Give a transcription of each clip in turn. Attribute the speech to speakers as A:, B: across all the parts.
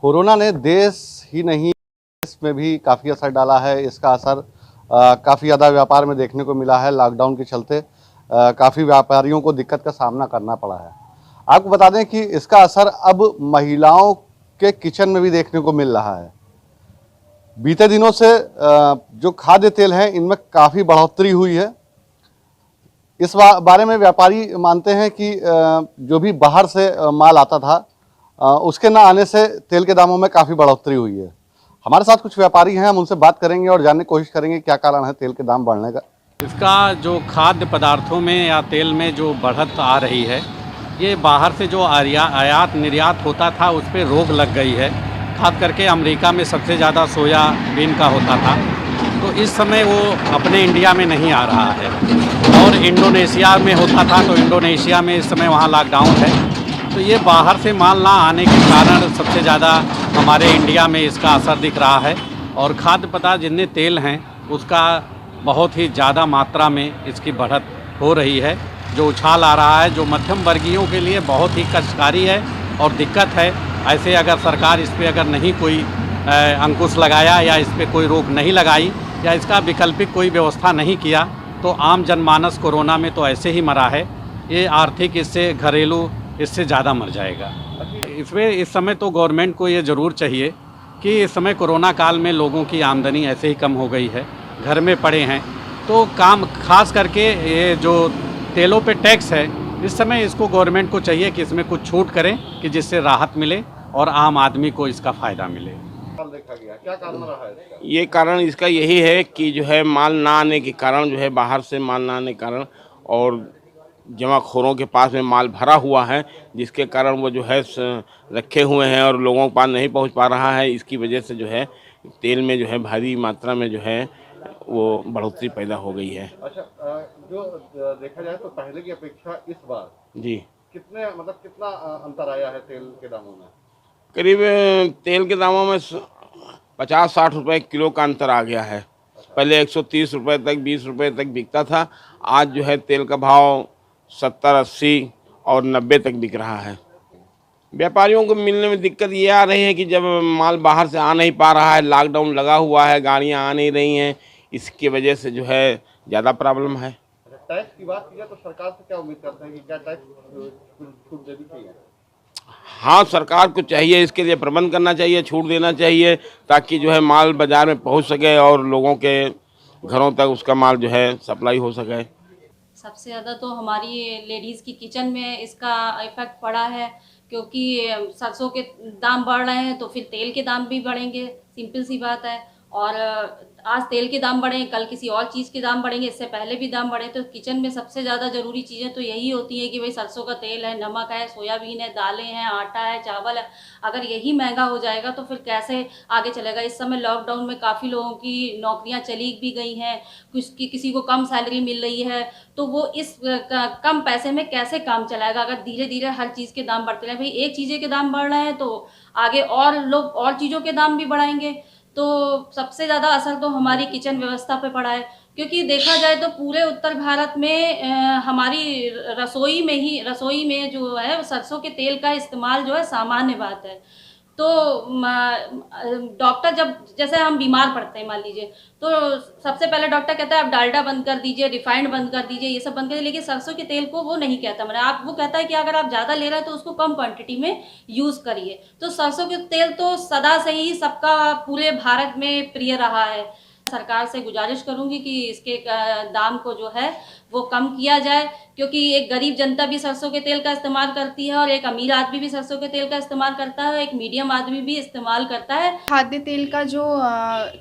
A: Corona ने देश ही नहीं देश में भी काफ़ी असर डाला है। इसका असर काफ़ी ज़्यादा व्यापार में देखने को मिला है। लॉकडाउन के चलते काफ़ी व्यापारियों को दिक्कत का सामना करना पड़ा है। आपको बता दें कि इसका असर अब महिलाओं के किचन में भी देखने को मिल रहा है। बीते दिनों से जो खाद्य तेल हैं इनमें काफ़ी बढ़ोतरी हुई है। इस बारे में व्यापारी मानते हैं कि जो भी बाहर से माल आता था उसके ना आने से तेल के दामों में काफ़ी बढ़ोतरी हुई है। हमारे साथ कुछ व्यापारी हैं, हम उनसे बात करेंगे और जानने की कोशिश करेंगे क्या कारण है तेल के दाम बढ़ने का।
B: इसका जो खाद्य पदार्थों में या तेल में जो बढ़त आ रही है, ये बाहर से जो आयात निर्यात होता था उस पर रोक लग गई है। खास करके अमेरिका में सबसे ज़्यादा सोयाबीन का होता था, तो इस समय वो अपने इंडिया में नहीं आ रहा है। और इंडोनेशिया में होता था, तो इंडोनेशिया में इस समय वहाँ लॉकडाउन है। तो ये बाहर से माल ना आने के कारण सबसे ज़्यादा हमारे इंडिया में इसका असर दिख रहा है। और खाद्य पदार्थ जितने तेल हैं उसका बहुत ही ज़्यादा मात्रा में इसकी बढ़त हो रही है, जो उछाल आ रहा है, जो मध्यम वर्गीयों के लिए बहुत ही कष्टकारी है और दिक्कत है। ऐसे अगर सरकार इस पर अगर नहीं कोई अंकुश लगाया या इस पर कोई रोक नहीं लगाई या इसका वैकल्पिक कोई व्यवस्था नहीं किया तो आम जनमानस कोरोना में तो ऐसे ही मरा है। ये आर्थिक इससे घरेलू इससे ज़्यादा मर जाएगा। इसमें इस समय तो गवर्नमेंट को ये ज़रूर चाहिए कि इस समय कोरोना काल में लोगों की आमदनी ऐसे ही कम हो गई है, घर में पड़े हैं, तो काम खास करके ये जो तेलों पे टैक्स है इस समय इसको गवर्नमेंट को चाहिए कि इसमें कुछ छूट करें कि जिससे राहत मिले और आम आदमी को इसका फ़ायदा मिले।
A: देखा गया क्या कारण रहा है इसका?
C: ये कारण इसका यही है कि जो है माल ना आने के कारण, जो है बाहर से माल ना आने के कारण और जमाखोरों के पास में माल भरा हुआ है, जिसके कारण वो जो है रखे हुए हैं और लोगों के पास नहीं पहुंच पा रहा है। इसकी वजह से जो है तेल में जो है भारी मात्रा में जो है वो बढ़ोतरी पैदा हो गई है।
A: अच्छा, जो देखा जाए तो पहले की अपेक्षा इस बार
C: जी
A: कितना अंतर आया है तेल के दामों में?
C: करीब तेल के दामों में 50-60 रुपए किलो का अंतर आ गया है। पहले 130 रुपए तक, 20 रुपए तक बिकता था। आज जो है तेल का भाव 70-80 और 90 तक बिक रहा है। व्यापारियों को मिलने में दिक्कत ये आ रही है कि जब माल बाहर से आ नहीं पा रहा है, लॉकडाउन लगा हुआ है, गाड़ियां आ नहीं रही हैं, इसकी वजह से जो है ज़्यादा प्रॉब्लम है।
A: टैक्स की बात की जाए तो सरकार से क्या उम्मीद करते हैं कि क्या टैक्स छूट देनी चाहिए?
C: हाँ, सरकार को चाहिए इसके लिए प्रबंध करना चाहिए, छूट देना चाहिए, ताकि जो है माल बाज़ार में पहुंच सके और लोगों के घरों तक उसका माल जो है सप्लाई हो सके।
D: सबसे ज़्यादा तो हमारी लेडीज़ की किचन में इसका इफ़ेक्ट पड़ा है, क्योंकि सरसों के दाम बढ़ रहे हैं तो फिर तेल के दाम भी बढ़ेंगे, सिंपल सी बात है। और आज तेल के दाम बढ़े, कल किसी और चीज़ के दाम बढ़ेंगे, इससे पहले भी दाम बढ़े। तो किचन में सबसे ज़्यादा ज़रूरी चीज़ें तो यही होती हैं कि भाई सरसों का तेल है, नमक है, सोयाबीन है, दालें हैं, आटा है, चावल है। अगर यही महंगा हो जाएगा तो फिर कैसे आगे चलेगा। इस समय लॉकडाउन में काफ़ी लोगों की नौकरियां चली भी गई हैं, किसी को कम सैलरी मिल रही है, तो वो इस कम पैसे में कैसे काम चलाएगा अगर धीरे धीरे हर चीज़ के दाम बढ़ते रहे। भाई एक चीज़ें के दाम बढ़ रहे हैं तो आगे और लोग और चीज़ों के दाम भी बढ़ाएंगे, तो सबसे ज़्यादा असर तो हमारी किचन व्यवस्था पे पड़ा है। क्योंकि देखा जाए तो पूरे उत्तर भारत में हमारी रसोई में जो है सरसों के तेल का इस्तेमाल जो है सामान्य बात है। तो डॉक्टर जब जैसे हम बीमार पड़ते हैं मान लीजिए, तो सबसे पहले डॉक्टर कहता है आप डालडा बंद कर दीजिए, रिफाइंड बंद कर दीजिए, ये सब बंद कर दीजिए। लेकिन सरसों के तेल को वो नहीं कहता, मतलब आप वो कहता है कि अगर आप ज़्यादा ले रहे हैं तो उसको कम क्वांटिटी में यूज़ करिए। तो सरसों के तेल तो सदा से ही सबका पूरे भारत में प्रिय रहा है। सरकार से गुजारिश करूंगी कि इसके दाम को जो है वो कम किया जाए, क्योंकि एक गरीब जनता भी सरसों के तेल का इस्तेमाल करती है और एक अमीर आदमी भी सरसों के तेल का इस्तेमाल करता है, एक मीडियम आदमी भी इस्तेमाल करता है।
E: खाद्य तेल का जो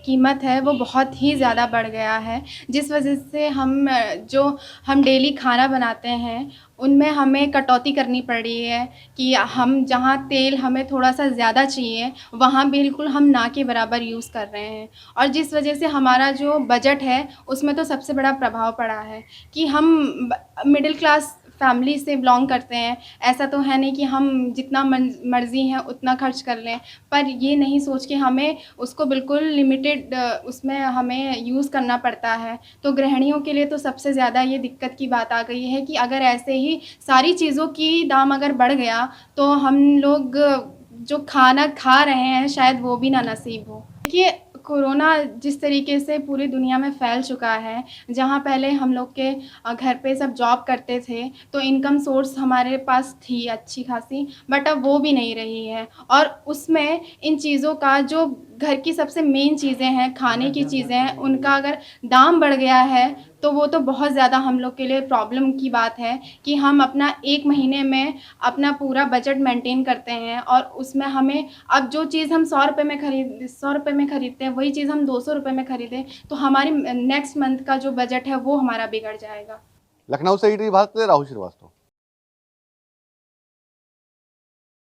E: कीमत है वो बहुत ही ज़्यादा बढ़ गया है, जिस वजह से हम डेली खाना बनाते हैं उनमें हमें कटौती करनी पड़ रही है कि हम जहाँ तेल हमें थोड़ा सा ज़्यादा चाहिए वहाँ बिल्कुल हम ना के बराबर यूज़ कर रहे हैं। और जिस वजह से हमारा जो बजट है उसमें तो सबसे बड़ा प्रभाव पड़ा है कि हम मिडिल क्लास फैमिली से बिलोंग करते हैं। ऐसा तो है नहीं कि हम जितना मर्ज़ी है उतना खर्च कर लें, पर ये नहीं सोच के हमें उसको बिल्कुल लिमिटेड उसमें हमें यूज़ करना पड़ता है। तो गृहिणियों के लिए तो सबसे ज़्यादा ये दिक्कत की बात आ गई है कि अगर ऐसे ही सारी चीज़ों की दाम अगर बढ़ गया तो हम लोग जो खाना खा रहे हैं शायद वो भी ना नसीब हो। देखिए, कोरोना जिस तरीके से पूरी दुनिया में फैल चुका है, जहाँ पहले हम लोग के घर पे सब जॉब करते थे तो इनकम सोर्स हमारे पास थी अच्छी खासी, बट अब वो भी नहीं रही है। और उसमें इन चीज़ों का जो घर की सबसे मेन चीज़ें हैं, खाने की चीज़ें हैं, उनका अगर दाम बढ़ गया है तो वो तो बहुत ज़्यादा हम लोग के लिए प्रॉब्लम की बात है कि हम अपना 1 महीने में अपना पूरा बजट मेंटेन करते हैं और उसमें हमें अब जो चीज़ हम 100 रुपये में खरीदते हैं वही चीज़ हम 200 रुपये में खरीदें तो हमारी नेक्स्ट मंथ का जो बजट है वो हमारा बिगड़ जाएगा।
A: लखनऊ से ईटी भारत के लिए राहुल श्रीवास्तव।